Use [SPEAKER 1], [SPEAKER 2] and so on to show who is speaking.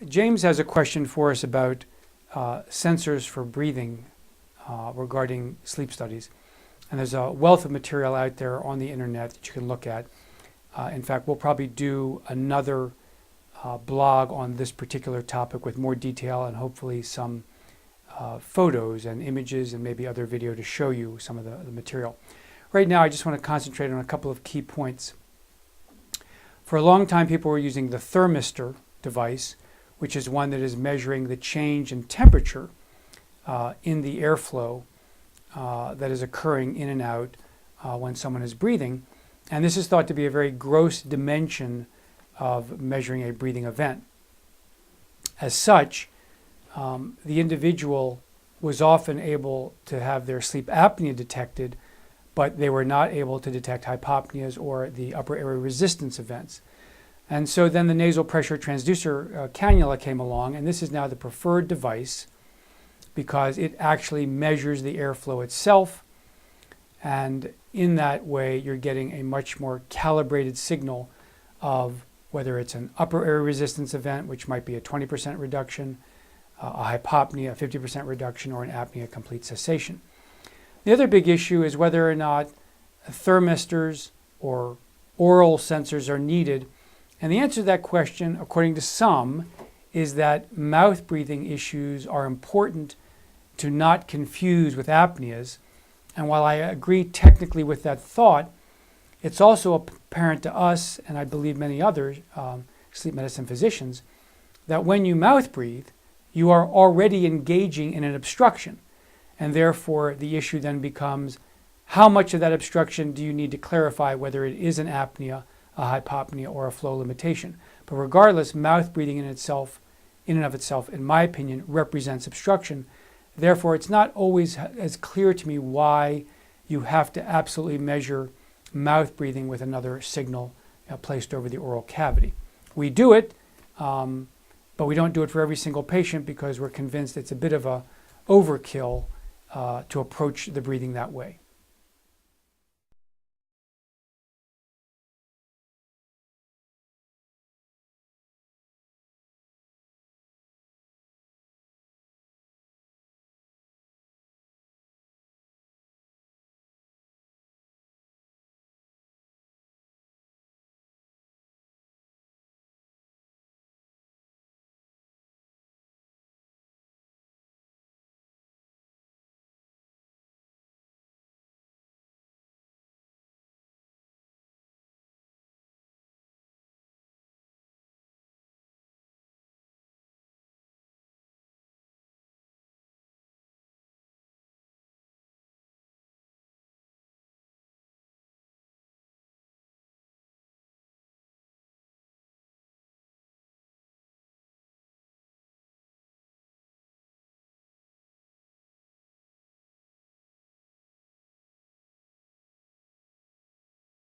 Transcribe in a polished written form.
[SPEAKER 1] James has a question for us about sensors for breathing regarding sleep studies. And there's a wealth of material out there on the internet that you can look at. In fact, we'll probably do another blog on this particular topic with more detail and hopefully some photos and images and maybe other video to show you some of the material. Right now, I just want to concentrate on a couple of key points. For a long time, people were using the thermistor device, which is one that is measuring the change in temperature in the airflow that is occurring in and out when someone is breathing. And this is thought to be a very gross dimension of measuring a breathing event. As such, the individual was often able to have their sleep apnea detected, but they were not able to detect hypopneas or the upper airway resistance events. And so then the nasal pressure transducer cannula came along, and this is now the preferred device because it actually measures the airflow itself. And in that way, you're getting a much more calibrated signal of whether it's an upper airway resistance event, which might be a 20% reduction, a hypopnea, a 50% reduction, or an apnea complete cessation. The other big issue is whether or not thermistors or oral sensors are needed. And the answer to that question, according to some, is that mouth breathing issues are important to not confuse with apneas. And while I agree technically with that thought, it's also apparent to us, and I believe many other sleep medicine physicians, that when you mouth breathe, you are already engaging in an obstruction. And therefore, the issue then becomes, how much of that obstruction do you need to clarify whether it is an apnea, a hypopnea, or a flow limitation? But regardless, mouth breathing in and of itself, in my opinion, represents obstruction. Therefore, it's not always as clear to me why you have to absolutely measure mouth breathing with another signal placed over the oral cavity. We do it, but we don't do it for every single patient because we're convinced it's a bit of a overkill to approach the breathing that way.